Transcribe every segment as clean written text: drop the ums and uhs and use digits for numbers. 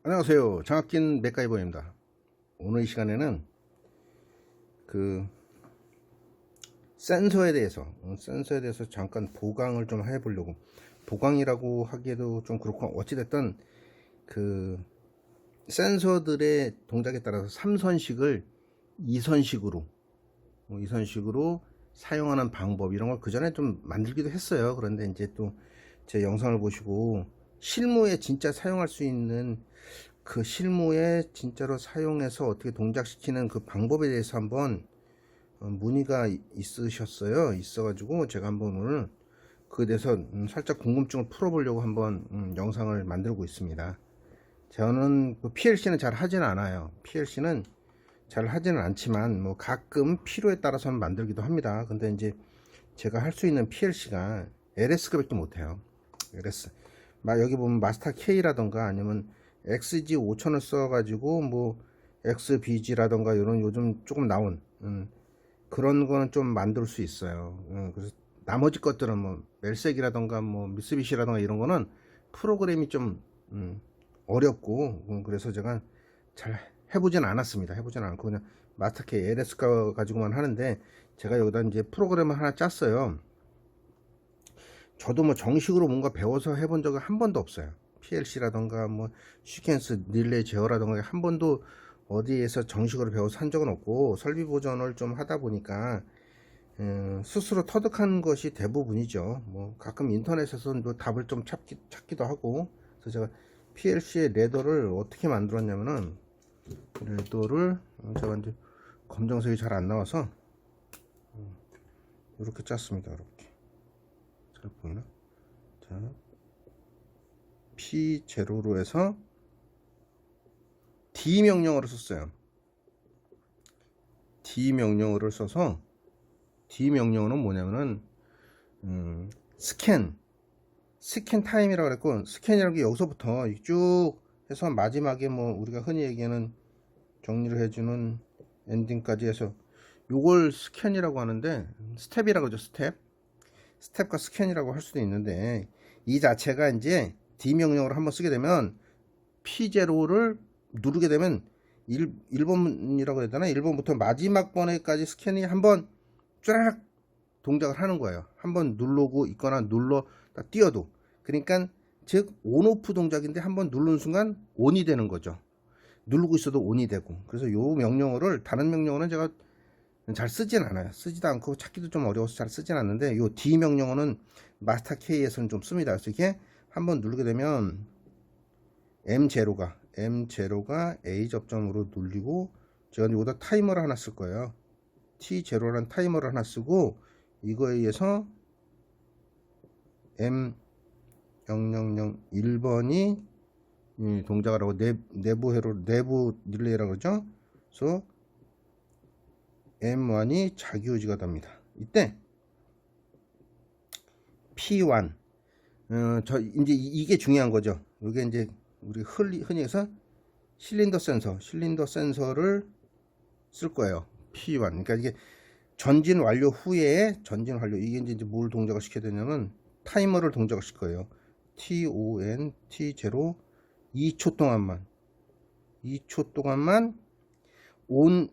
안녕하세요. 장학긴 맥가이버입니다. 오늘 이 시간에는 그 센서에 대해서 잠깐 보강을 좀 해보려고. 보강이라고 하기에도 좀 그렇고, 어찌됐든 그 센서들의 동작에 따라서 3선식을 2선식으로 사용하는 방법, 이런 걸 그 전에 좀 만들기도 했어요. 그런데 이제 또 제 영상을 보시고 실무에 진짜 사용할 수 있는, 그 실무에 진짜로 사용해서 어떻게 동작시키는 그 방법에 대해서 한번 문의가 있어가지고 제가 한번 오늘 그에 대해서 살짝 궁금증을 풀어보려고 한번 영상을 만들고 있습니다. 저는 PLC는 잘 하지는 않아요. PLC는 잘 하지는 않지만 뭐 가끔 필요에 따라서는 만들기도 합니다. 근데 이제 제가 할 수 있는 PLC가 LS가 밖에 못해요. LS 여기 보면 마스터 K라던가 아니면 XG5000을 써가지고 뭐 XBG라던가 이런 요즘 조금 나온 그런 거는 좀 만들 수 있어요. 그래서 나머지 것들은 뭐 멜색이라던가 뭐 미쓰비시라던가 이런 거는 프로그램이 좀 어렵고, 그래서 제가 잘 해보진 않았습니다. 해보진 않고 그냥 마스터 K LS 가지고만 하는데, 제가 여기다 이제 프로그램을 하나 짰어요. 저도 뭐 정식으로 뭔가 배워서 해본 적은 한 번도 없어요. PLC라던가 뭐 시퀀스 릴레이 제어라던가 한 번도 어디에서 정식으로 배워서 한 적은 없고, 설비 보전을 좀 하다 보니까 스스로 터득한 것이 대부분이죠. 뭐 가끔 인터넷에서 뭐 답을 좀 찾기도 하고. 그래서 제가 PLC의 레더를 어떻게 만들었냐면은, 레더를 제가 이제 검정색이 잘 안 나와서 이렇게 짰습니다. 이렇게 잘 보이나? 자, P0로 해서 D 명령어를 썼어요. D 명령어를 써서, D 명령어는 뭐냐면은 스캔 타임이라고 그랬고, 스캔이라는 게 여기서부터 쭉 해서 마지막에 뭐 우리가 흔히 얘기하는 정리를 해주는 엔딩까지 해서 요걸 스캔이라고 하는데, 스텝이라고 하죠. 스텝과 스캔이라고 할 수도 있는데, 이 자체가 이제 D 명령으로 한번 쓰게 되면 P0를 누르게 되면 1번이라고 해야 되나? 1번부터 마지막 번에까지 스캔이 한번 쫙 동작을 하는 거예요. 한번 누르고 있거나 눌렀다 띄어도. 그러니까 즉 온오프 동작인데 한번 누르는 순간 온이 되는 거죠. 누르고 있어도 온이 되고. 그래서 요 명령어를, 다른 명령어는 제가 잘 쓰진 않아요. 쓰지도 않고 찾기도 좀 어려워서 잘 쓰진 않는데, 요 D 명령어는 마스터 K에서는 좀 씁니다. 그래서 이렇게 한번 누르게 되면 M0가 A 접점으로 눌리고, 제가 여기다 타이머를 하나 쓸 거예요. T0라는 타이머를 하나 쓰고, 이거에 의해서 M0001번이 동작을 하고, 내부 릴레이라고 그러죠. 그래서 M1이 자기유지가 됩니다. 이때 P1, 이제 이게 중요한 거죠. 이게 이제 우리 흔히 해서 실린더 센서를 쓸 거예요. P1. 그러니까 이게 전진 완료 후에, 이게 이제 뭘 동작을 시켜야 되냐면 타이머를 동작을 시킬 거예요. T0 2초 동안만 온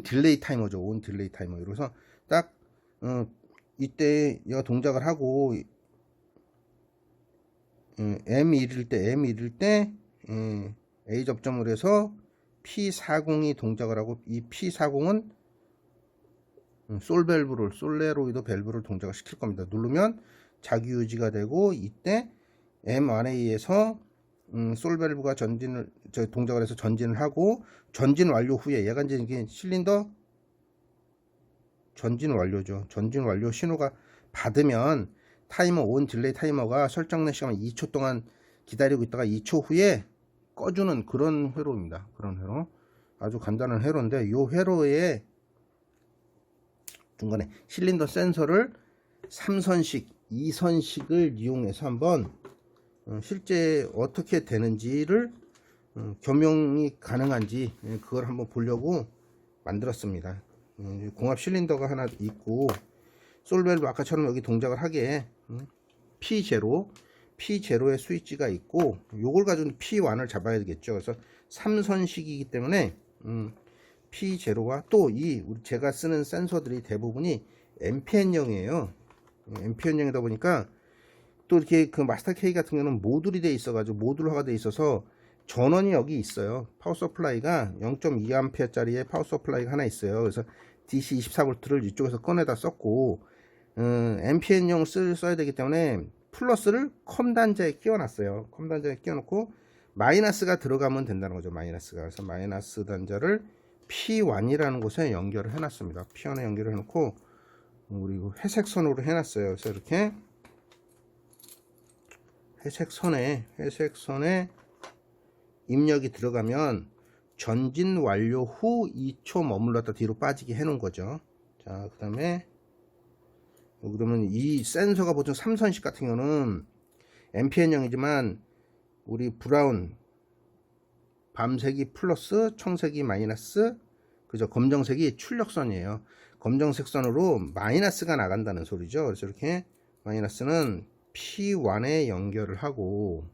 딜레이 타이머죠. 온 딜레이 타이머. 그래서 딱 이때 얘가 동작을 하고, M 이를 때 A 접점을 해서 P40이 동작을 하고, 이 P40은 솔레로이드 밸브를 동작을 시킬 겁니다. 누르면 자기유지가 되고, 이때 M1A에서 솔밸브가 동작을 해서 전진을 하고, 전진 완료 후에 얘가 이제 이게 실린더 전진 완료죠. 전진 완료 신호가 받으면 타이머, 온 딜레이 타이머가 설정된 시간 2초 동안 기다리고 있다가 2초 후에 꺼주는 그런 회로입니다. 그런 회로. 아주 간단한 회로인데, 이 회로에 중간에 실린더 센서를 3선식, 2선식을 이용해서 한번 실제 어떻게 되는지를, 겸용이 가능한지 그걸 한번 보려고 만들었습니다. 공합 실린더가 하나 있고, 솔밸브 아까처럼 여기 동작을 하게 P0 P0의 스위치가 있고 요걸 가지고 P1을 잡아야 되겠죠. 그래서 3선식이기 때문에 P0와 또 이 제가 쓰는 센서들이 대부분이 MPN형이에요. MPN형이다 보니까 또 이렇게 그 마스터 K 같은 경우는 모듈이 돼 있어가지고 모듈화가 돼 있어서 전원이 여기 있어요. 파워 서플라이가 0.2A 짜리의 파워 서플라이가 하나 있어요. 그래서 DC 24V를 이쪽에서 꺼내다 썼고 MPN형 써야 되기 때문에 플러스를 컴 단자에 끼워놨어요. 컴 단자에 끼워놓고 마이너스가 들어가면 된다는 거죠. 마이너스가. 그래서 마이너스 단자를 P1이라는 곳에 연결을 해놨습니다. P1에 연결을 해놓고 그리고 회색 선으로 해놨어요. 그래서 이렇게 회색 선에 입력이 들어가면 전진 완료 후 2초 머물렀다 뒤로 빠지게 해놓은 거죠. 자, 그 다음에 그러면 이 센서가 보통 3선식 같은 경우는 MPN형이지만 우리 브라운 밤색이 플러스 청색이 마이너스 그죠. 검정색이 출력선이에요. 검정색 선으로 마이너스가 나간다는 소리죠. 그래서 이렇게 마이너스는 P1에 연결을 하고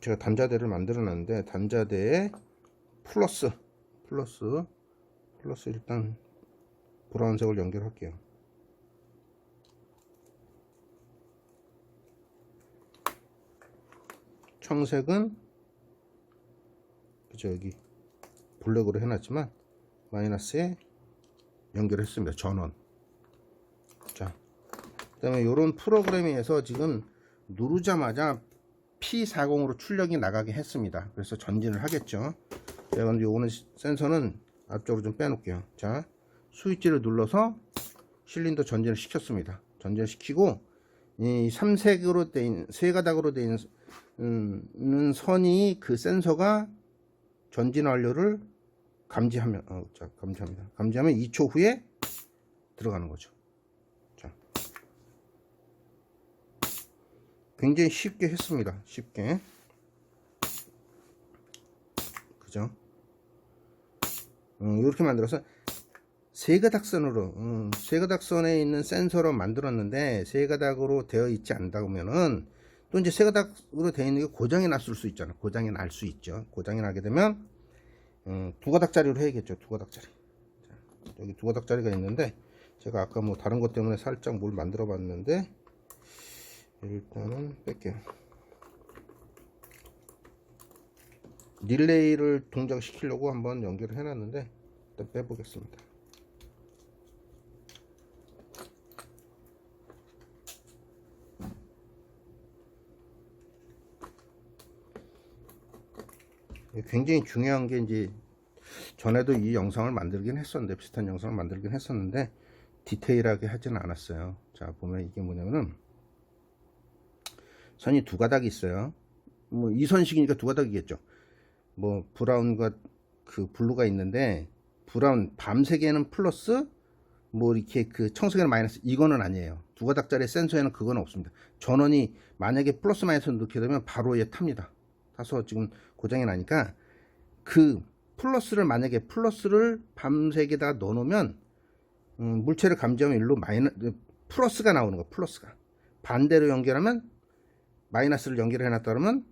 제가 단자대를 만들어 놨는데 단자대에 플러스 일단 브라운색을 연결할게요. 청색은 그죠. 여기 블랙으로 해놨지만 마이너스에 연결했습니다. 전원. 자, 그 다음에 이런 프로그래밍에서 지금 누르자마자 P40으로 출력이 나가게 했습니다. 그래서 전진을 하겠죠. 자, 근데 요거는 센서는 앞쪽으로 좀 빼놓을게요. 자, 스위치를 눌러서 실린더 전진을 시켰습니다. 전진을 시키고 이 3색으로 된 세 가닥으로 된 선이 그 센서가 전진 완료를 감지하면 감지하면 2초 후에 들어가는 거죠. 자, 굉장히 쉽게 했습니다. 쉽게. 그죠? 이렇게 만들어서 세 가닥선으로 세 가닥선에 있는 센서로 만들었는데 세 가닥으로 되어 있지 않다면은 또 이제 세 가닥으로 되어 있는 게 고장이 났을 수 있잖아요. 고장이 날 수 있죠. 고장이 나게 되면 두 가닥짜리로 해야겠죠. 두 가닥짜리. 자, 여기 두 가닥짜리가 있는데 제가 아까 뭐 다른 것 때문에 살짝 뭘 만들어 봤는데 일단은 뺄게요. 릴레이를 동작시키려고 한번 연결을 해놨는데 일단 빼보겠습니다. 굉장히 중요한 게 이제 전에도 이 영상을 만들긴 했었는데 비슷한 영상을 만들긴 했었는데 디테일하게 하지는 않았어요. 자, 보면 이게 뭐냐면은 선이 두 가닥이 있어요. 뭐 이 선식이니까 두 가닥이겠죠. 뭐 브라운과 그 블루가 있는데 브라운 밤색에는 플러스 뭐 이렇게 그 청색에는 마이너스 이거는 아니에요. 두 가닥짜리 센서에는 그건 없습니다. 전원이 만약에 플러스 마이너스를 넣게 되면 바로 얘 탑니다. 타서 지금 고장이 나니까 그 플러스를 만약에 플러스를 밤색에다가 넣어 놓으면 물체를 감지하면 일로 플러스가 나오는 거. 플러스가 반대로 연결하면 마이너스를 연결해 놨다 그러면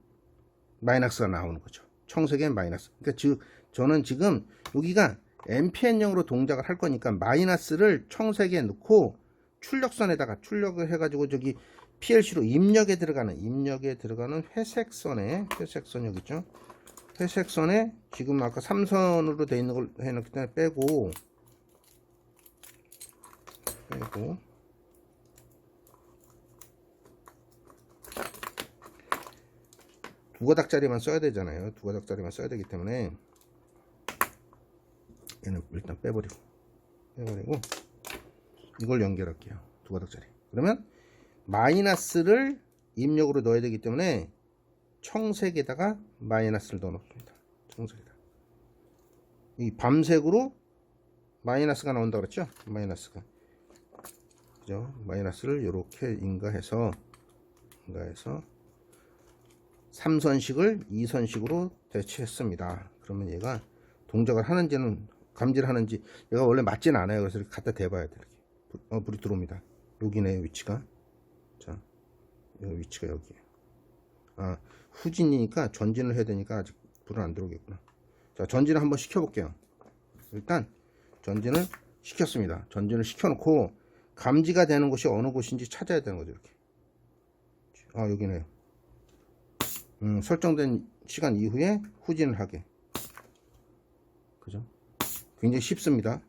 마이너스가 나오는 거죠. 청색엔 마이너스. 그러니까 즉 저는 지금 여기가 MPN형으로 동작을 할 거니까 마이너스를 청색에 넣고 출력선에다가 출력을 해가지고 저기 PLC로 입력에 들어가는 회색선 여기 있죠. 회색선에 지금 아까 3선으로 되어 있는 걸 해놓기 때문에 빼고 두 가닥짜리만 써야 되잖아요. 두 가닥짜리만 써야 되기 때문에 얘는 일단 빼버리고 이걸 연결할게요. 두 가닥짜리. 그러면 마이너스를 입력으로 넣어야 되기 때문에 청색에다가 마이너스를 넣어 놓습니다. 청색에다. 이 밤색으로 마이너스가 나온다 그랬죠? 마이너스가. 그죠? 마이너스를 이렇게 인가해서 3선식을 2선식으로 대체했습니다. 그러면 얘가 동작을 하는지는 감지를 하는지 얘가 원래 맞지는 않아요. 그래서 이렇게 갖다 대봐야 돼. 이렇게. 불이 들어옵니다. 여기네요, 위치가. 자, 여기 위치가 여기에요. 아, 후진이니까 전진을 해야 되니까 아직 불은 안 들어오겠구나. 자, 전진을 한번 시켜볼게요. 일단 전진을 시켰습니다. 전진을 시켜놓고 감지가 되는 곳이 어느 곳인지 찾아야 되는 거죠. 이렇게. 아, 여기네요. 설정된 시간 이후에 후진을 하게. 그죠? 굉장히 쉽습니다.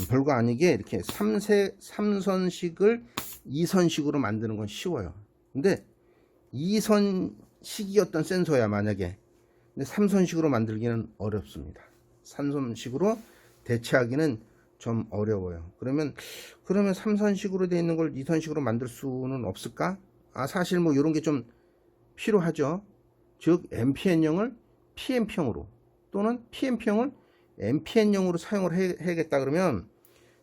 별거 아니게 이렇게 3선식을 2선식으로 만드는 건 쉬워요. 근데 2선식이었던 센서야 만약에. 근데 3선식으로 만들기는 어렵습니다. 3선식으로 대체하기는 좀 어려워요. 그러면 3선식으로 되어 있는 걸 2선식으로 만들 수는 없을까? 아, 사실 뭐 이런 게 좀 필요하죠. 즉 MPN형을 PMP형으로 또는 PMP형을 MPN형으로 사용을 해야겠다 그러면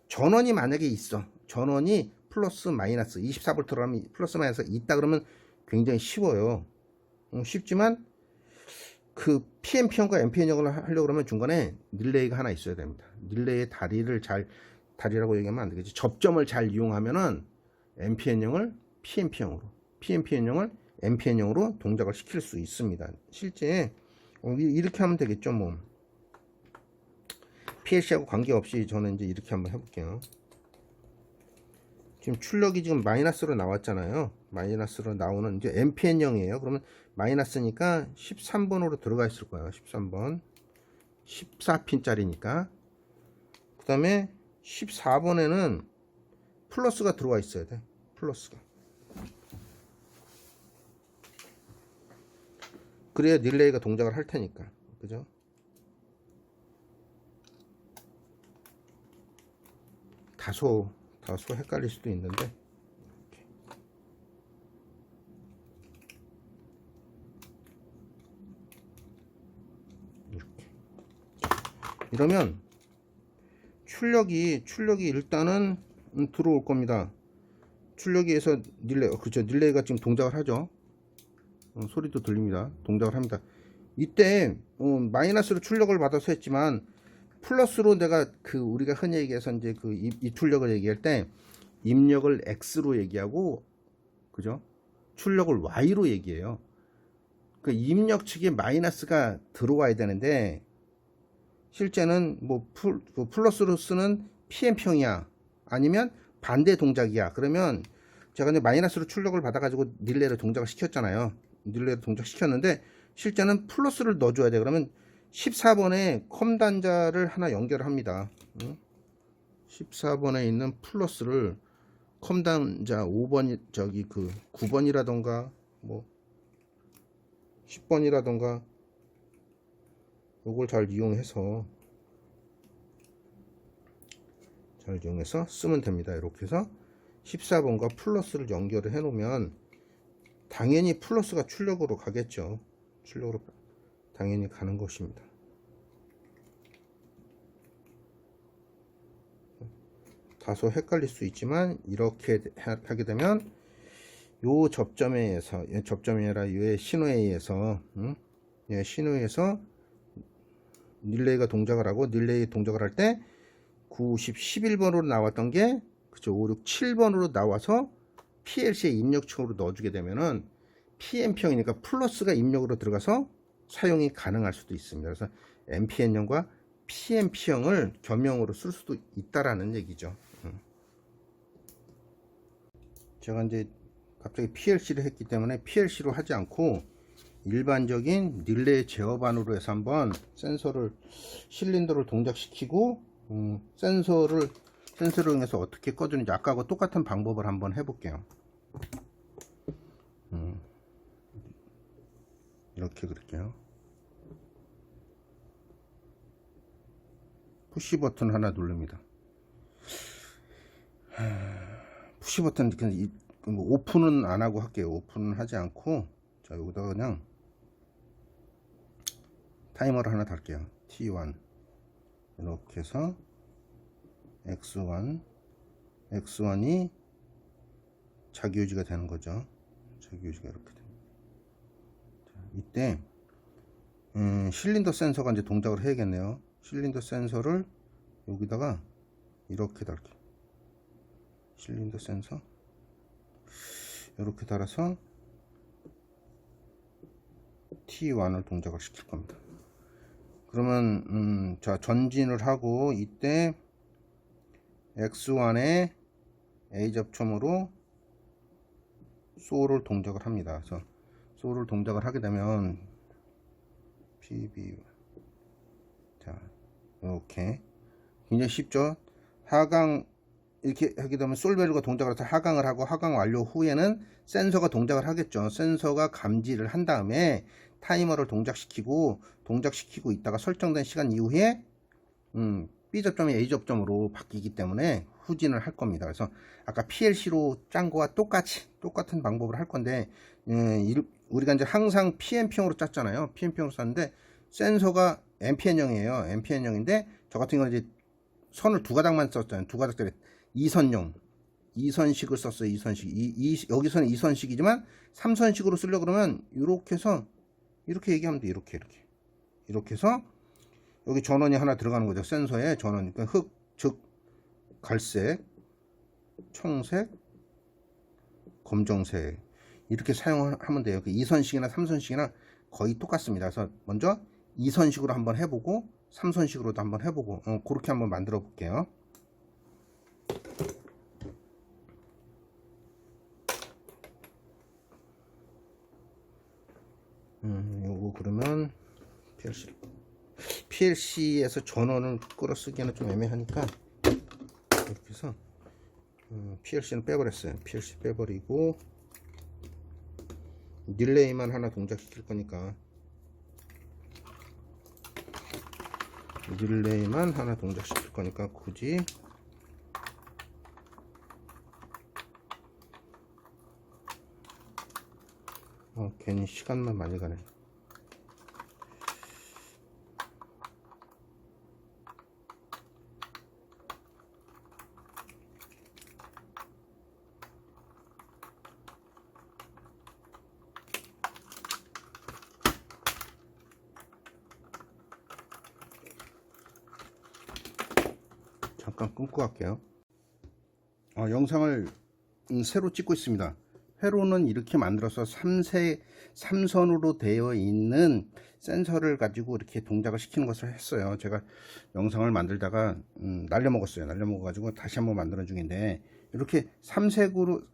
전원이 만약에 있어. 전원이 플러스 마이너스 24V라면 플러스 마이너스 있다 그러면 굉장히 쉬워요. 쉽지만 그 PMP형과 MPN형을 하려고 그러면 중간에 릴레이가 하나 있어야 됩니다. 릴레이의 다리라고 얘기하면 안 되겠지. 접점을 잘 이용하면은 MPN형을 PMP형으로, PMPN형을 MPN형으로 동작을 시킬 수 있습니다. 실제 이렇게 하면 되겠죠. 뭐 PLC하고 관계없이 저는 이제 이렇게 한번 해볼게요. 지금 출력이 지금 마이너스로 나왔잖아요. 마이너스로 나오는 이제 MPN형이에요. 그러면 마이너스니까 13번으로 들어가 있을 거예요. 13번 14핀짜리니까. 그 다음에 14번에는 플러스가 들어와 있어야 돼. 플러스가. 그래야 릴레이가 동작을 할 테니까. 그죠? 다소 헷갈릴 수도 있는데 이렇게 이러면 출력이 일단은 들어올 겁니다. 출력기에서 그렇죠. 릴레이가 지금 동작을 하죠. 소리도 들립니다. 동작을 합니다. 이때 마이너스로 출력을 받아서 했지만 플러스로 내가 우리가 흔히 얘기해서 이제 이 출력을 얘기할 때 입력을 X로 얘기하고 그죠? 출력을 Y로 얘기해요. 그 입력 측에 마이너스가 들어와야 되는데 실제는 뭐 플러스로 쓰는 PM형이야 아니면 반대 동작이야. 그러면 제가 이제 마이너스로 출력을 받아가지고 릴레이를 동작을 시켰잖아요. 릴레이를 동작 시켰는데 실제는 플러스를 넣어줘야 돼. 그러면 14번에 컴 단자를 하나 연결을 합니다. 14번에 있는 플러스를 컴 단자 5번 9번이라던가 뭐 10번이라던가 요걸 잘 이용해서 쓰면 됩니다. 이렇게 해서 14번과 플러스를 연결을 해 놓으면 당연히 플러스가 출력으로 가겠죠. 출력으로 당연히 가는 것입니다. 다소 헷갈릴 수 있지만 이렇게 하게 되면 요 접점이 아니라 요 신호에 의해서 신호에서 릴레이가 동작을 하고 릴레이 동작을 할 때 90, 11번으로 나왔던 게 그쵸 5, 6, 7번으로 나와서 PLC의 입력층으로 넣어주게 되면은 PMP형이니까 플러스가 입력으로 들어가서 사용이 가능할 수도 있습니다. 그래서 MPN형과 PMP형을 겸용으로 쓸 수도 있다라는 얘기죠. 제가 이제 갑자기 PLC를 했기 때문에 PLC로 하지 않고 일반적인 릴레이 제어반으로 해서 한번 실린더를 동작시키고 센서를 이용해서 어떻게 꺼주는지 아까하고 똑같은 방법을 한번 해볼게요. 이렇게 그릴게요. 푸시 버튼 하나 누릅니다. 푸시 버튼 오픈은 안 하고 할게요. 오픈은 하지 않고 자 여기다가 그냥 타이머를 하나 달게요. T1 이렇게 해서 X1이 자기유지가 되는 거죠. 자기유지가 이렇게 됩니다. 자, 이때 실린더 센서가 이제 동작을 해야겠네요. 실린더 센서를 여기다가 이렇게 달게요. 실린더 센서 이렇게 달아서 T1을 동작을 시킬 겁니다. 그러면 자 전진을 하고 이때 X1에 A 접점으로 소를 동작을 합니다. 그래서 소를 동작을 하게 되면 PB 자 이렇게 굉장히 쉽죠. 하강 이렇게 하게 되면 솔밸류가 동작을 해서 하강을 하고 하강 완료 후에는 센서가 동작을 하겠죠. 센서가 감지를 한 다음에 타이머를 동작시키고 있다가 설정된 시간 이후에 B 접점이 A 접점으로 바뀌기 때문에 후진을 할 겁니다. 그래서 아까 PLC로 짠 거와 똑같은 방법을 할 건데 우리가 이제 항상 PNP형으로 짰잖아요. PNP형으로 짰는데 센서가 MPN형이에요. MPN형인데 저 같은 경우는 이제 선을 두 가닥만 썼잖아요. 두 가닥짜리 2선식을 썼어요. 2선식. 여기서는 2선식이지만 3선식으로 쓰려고 그러면 이렇게 해서 이렇게 얘기하면 돼. 이렇게 해서 여기 전원이 하나 들어가는 거죠. 센서에 전원. 그러니까 흑, 즉 갈색, 청색, 검정색 이렇게 사용하면 돼요. 2선식이나 3선식이나 거의 똑같습니다. 그래서 먼저 2선식으로 한번 해보고 3선식으로도 한번 해보고 그렇게 한번 만들어 볼게요. 요거 그러면 PLC에서 전원을 끌어쓰기에는 좀 애매하니까 이렇게 해서 PLC는 빼버렸어요. PLC 빼버리고 릴레이만 하나 동작시킬 거니까 굳이 괜히 시간만 많이 가네. 잠깐 끊고 갈게요. 영상을 새로 찍고 있습니다. 회로는 이렇게 만들어서 3선으로 되어 있는 센서를 가지고 이렇게 동작을 시키는 것을 했어요. 제가 영상을 만들다가 날려먹었어요. 날려먹어가지고 다시 한번 만드는 중인데 이렇게 3색이라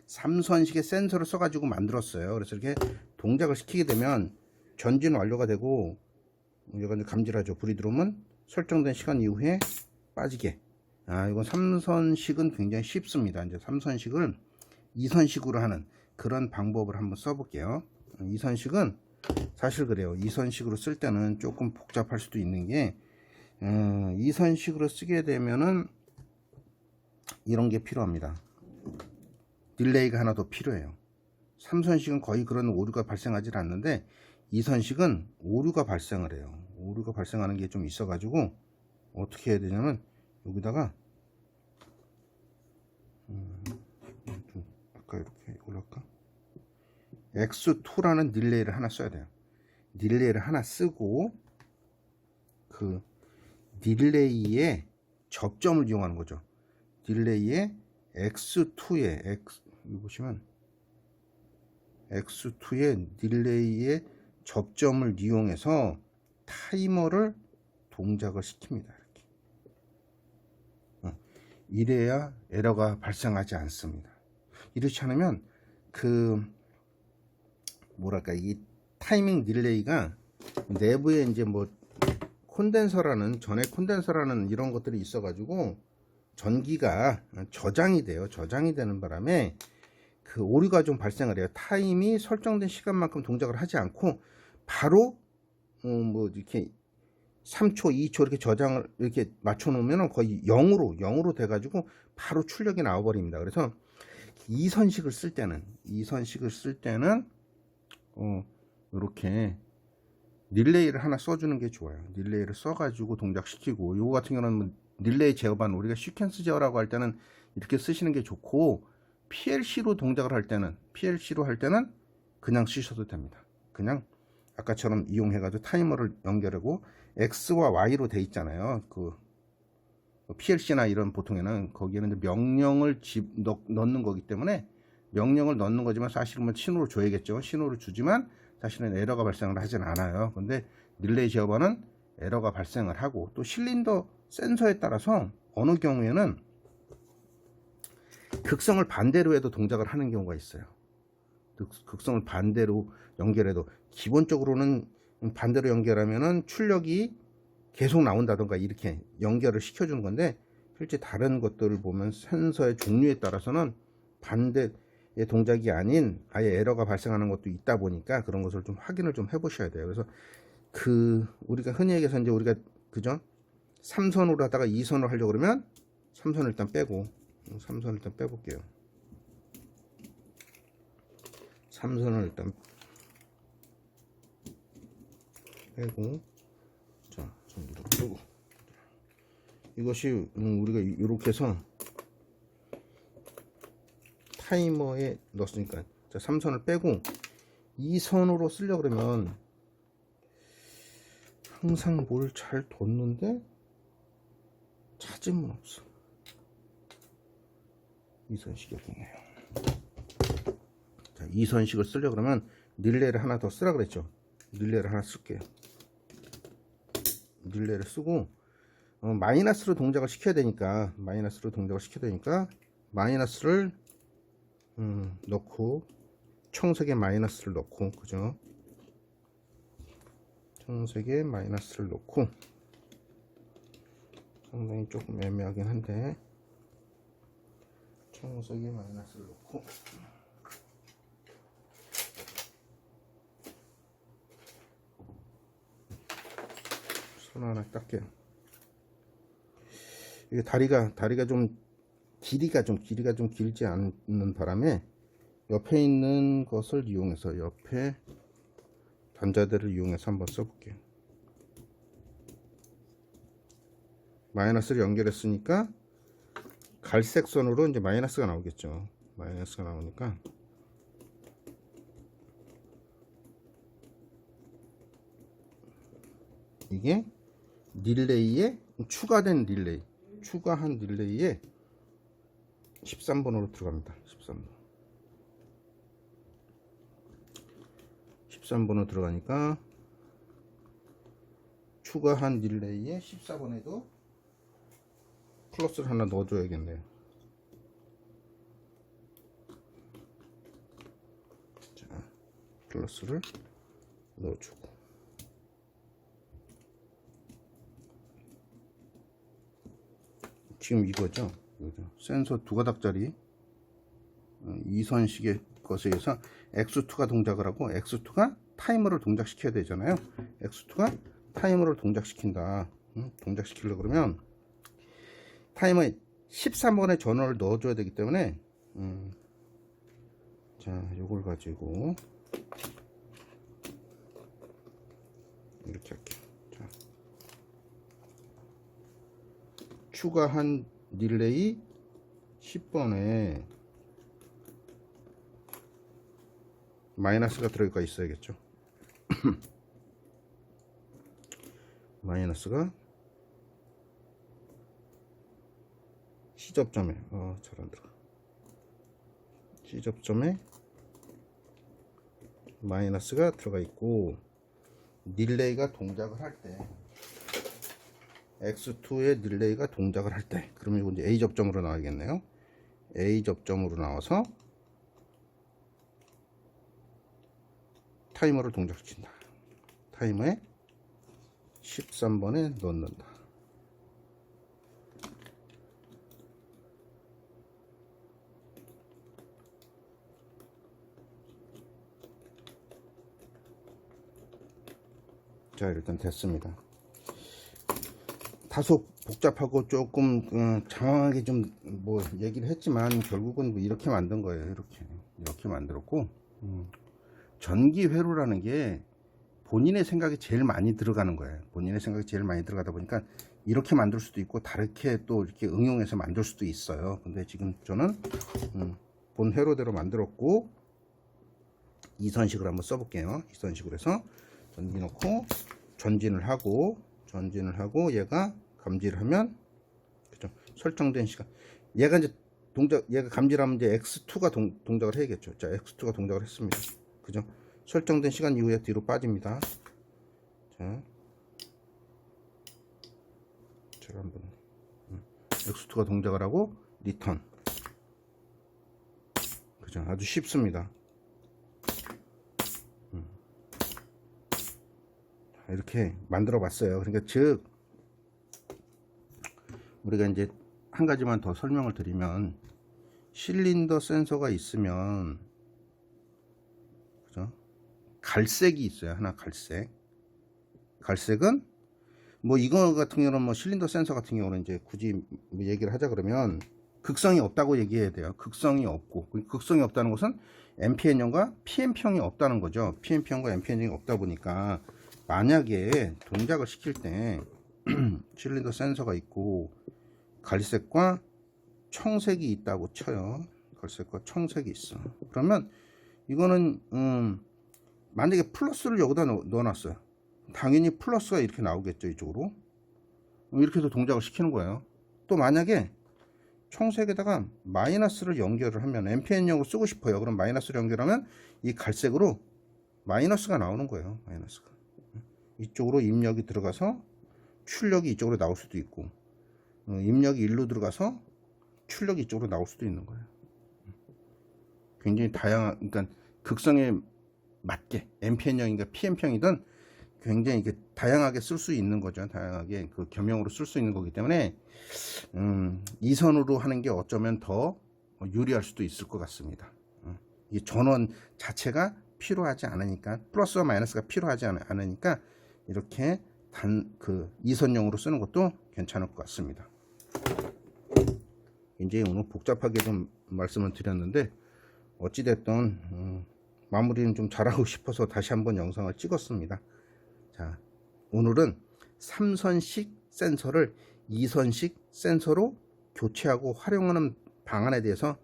3선식의 센서를 써가지고 만들었어요. 그래서 이렇게 동작을 시키게 되면 전진 완료가 되고 얘가 이제 감지하죠. 불이 들어오면 설정된 시간 이후에 빠지게. 이건 3선식은 굉장히 쉽습니다. 이제 3선식을 2선식으로 하는 그런 방법을 한번 써볼게요. 2선식은 사실 그래요. 2선식으로 쓸 때는 조금 복잡할 수도 있는 게 2선식으로 쓰게 되면은 이런 게 필요합니다. 딜레이가 하나 더 필요해요. 3선식은 거의 그런 오류가 발생하지 않는데 2선식은 오류가 발생을 해요. 오류가 발생하는 게 좀 있어 가지고 어떻게 해야 되냐면 여기다가 아까 이렇게 올릴까? X2라는 딜레이를 하나 써야 돼요. 딜레이를 하나 쓰고 그 딜레이의 접점을 이용하는 거죠. 딜레이의 X2에 여기 보시면 X2의 딜레이의 접점을 이용해서 타이머를 동작을 시킵니다. 이래야 에러가 발생하지 않습니다. 이렇지 않으면 뭐랄까 이 타이밍 딜레이가 내부에 이제 뭐 전해 콘덴서라는 이런 것들이 있어 가지고 전기가 저장이 돼요. 저장이 되는 바람에 그 오류가 좀 발생을 해요. 타임이 설정된 시간만큼 동작을 하지 않고 바로 뭐 이렇게 3초, 2초 이렇게 저장을 이렇게 맞춰 놓으면 거의 0으로 돼 가지고 바로 출력이 나와 버립니다. 그래서 2선식을 쓸 때는 이렇게 릴레이를 하나 써주는 게 좋아요. 릴레이를 써가지고 동작시키고, 요거 같은 경우는 릴레이 제어반, 우리가 시퀀스 제어라고 할 때는 이렇게 쓰시는 게 좋고, PLC로 동작을 할 때는 그냥 쓰셔도 됩니다. 그냥 아까처럼 이용해가지고 타이머를 연결하고 X와 Y로 돼 있잖아요. PLC나 이런 보통에는 거기에는 이제 명령을 넣는 거기 때문에 명령을 넣는 거지만 사실은 뭐 신호를 줘야겠죠. 신호를 주지만 사실은 에러가 발생을 하진 않아요. 근데 릴레이 제어반은 에러가 발생을 하고, 또 실린더 센서에 따라서 어느 경우에는 극성을 반대로 해도 동작을 하는 경우가 있어요. 극성을 반대로 연결해도, 기본적으로는 반대로 연결하면은 출력이 계속 나온다던가 이렇게 연결을 시켜주는 건데, 실제 다른 것들을 보면 센서의 종류에 따라서는 반대의 동작이 아닌 아예 에러가 발생하는 것도 있다 보니까 그런 것을 좀 확인을 좀 해보셔야 돼요. 그래서 우리가 흔히 얘기해서 이제 우리가 그죠? 3선으로 하다가 2선으로 하려고 그러면 3선을 일단 빼고, 3선을 일단 빼볼게요. 3선을 일단 빼고, 자, 이렇게 빼고, 이것이 우리가 이렇게 해서 타이머에 넣었으니까, 자, 3선을 빼고 2선으로 쓰려고 그러면 항상 뭘 잘 뒀는데 찾으면 없어. 2선식이었네요. 자, 2선식을 쓰려고 그러면 릴레이를 하나 더 쓰라 그랬죠. 릴레이를 하나 쓸게요. 릴레이를 쓰고 마이너스로 동작을 시켜야 되니까, 마이너스를 넣고, 청색에 마이너스를 넣고, 그죠? 청색에 마이너스를 넣고, 상당히 조금 애매하긴 한데, 청색에 마이너스를 넣고, 손 하나 닦게요. 이게 다리가 좀 길이가 좀 길지 않는 바람에 옆에 있는 것을 이용해서, 옆에 단자대를 이용해서 한번 써볼게요. 마이너스를 연결했으니까 갈색 선으로 이제 마이너스가 나오겠죠. 마이너스가 나오니까 이게 릴레이에 추가한 릴레이에 13번으로 들어갑니다. 13번으로 들어가니까 추가한 릴레이에 14번에도 플러스를 하나 넣어줘야겠네요. 자, 플러스를 넣어주고, 지금 이거죠. 센서 두 가닥짜리 2선식의 것에 의해서 X2가 동작을 하고, X2가 타이머를 동작시켜야 되잖아요. X2가 타이머를 동작시킨다. 동작시키려고 그러면 타이머에 13번의 전원을 넣어줘야 되기 때문에, 자, 요걸 가지고 이렇게 할게요. 자, 추가한 릴레이 10번에 마이너스가 들어가 있어야겠죠. 마이너스가 시접점에, 잘 안 들어가. 시접점에 마이너스가 들어가 있고, 릴레이가 동작을 할 때, X2의 릴레이가 동작을 할 때, 그러면 이거 이제 A 접점으로 나와야겠네요. A 접점으로 나와서 타이머를 동작시킨다. 타이머에 13번에 넣는다. 자, 일단 됐습니다. 다소 복잡하고 조금 장황하게 좀 뭐 얘기를 했지만, 결국은 뭐 이렇게 만든 거예요. 이렇게 만들었고, 전기 회로라는 게 본인의 생각이 제일 많이 들어가는 거예요. 본인의 생각이 제일 많이 들어가다 보니까 이렇게 만들 수도 있고, 다르게 또 이렇게 응용해서 만들 수도 있어요. 근데 지금 저는 본 회로대로 만들었고, 2선식을 한번 써볼게요. 2선식으로 해서 전기 넣고 전진을 하고 얘가 감지를 하면, 그죠? 설정된 시간. 얘가 이제 얘가 감지하면 이제 X2가 동작을 해야겠죠. 자, X2가 동작을 했습니다. 그죠? 설정된 시간 이후에 뒤로 빠집니다. 자, 제가 한번 X2가 동작을 하고 리턴. 그죠? 아주 쉽습니다. 이렇게 만들어 봤어요. 그러니까 즉 우리가 이제 한 가지만 더 설명을 드리면, 실린더 센서가 있으면, 그죠? 갈색이 있어요. 하나 갈색은 뭐 이거 같은 경우는 뭐 실린더 센서 같은 경우는 이제 굳이 뭐 얘기를 하자 그러면 극성이 없다고 얘기해야 돼요. 극성이 없고, 극성이 없다는 것은 NPN형과 PNP형이 없다는 거죠. PNP형과 NPN형이 없다 보니까 만약에 동작을 시킬 때 실린더 센서가 있고 갈색과 청색이 있다고 쳐요. 갈색과 청색이 있어. 그러면 이거는 만약에 플러스를 여기다 넣어놨어요. 당연히 플러스가 이렇게 나오겠죠. 이쪽으로 이렇게 해서 동작을 시키는 거예요. 또 만약에 청색에다가 마이너스를 연결을 하면, NPN형으로 쓰고 싶어요. 그럼 마이너스를 연결하면 이 갈색으로 마이너스가 나오는 거예요. 마이너스가 이쪽으로 입력이 들어가서 출력이 이쪽으로 나올 수도 있고, 입력이 1로 들어가서 출력이 이쪽으로 나올 수도 있는 거예요. 굉장히 다양한, 그러니까 극성에 맞게 NPN형인가 PNP형이든 굉장히 이렇게 다양하게 쓸 수 있는 거죠. 다양하게 그 겸용으로 쓸 수 있는 거기 때문에 이 선으로 하는 게 어쩌면 더 유리할 수도 있을 것 같습니다. 이 전원 자체가 필요하지 않으니까, 플러스와 마이너스가 필요하지 않으니까 이렇게 이선용으로 쓰는 것도 괜찮을 것 같습니다. 이제 오늘 복잡하게 좀 말씀을 드렸는데, 어찌됐든 마무리는 좀 잘하고 싶어서 다시 한번 영상을 찍었습니다. 자, 오늘은 3선식 센서를 2선식 센서로 교체하고 활용하는 방안에 대해서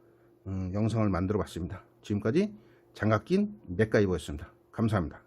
영상을 만들어 봤습니다. 지금까지 장갑낀 맥가이버였습니다. 감사합니다.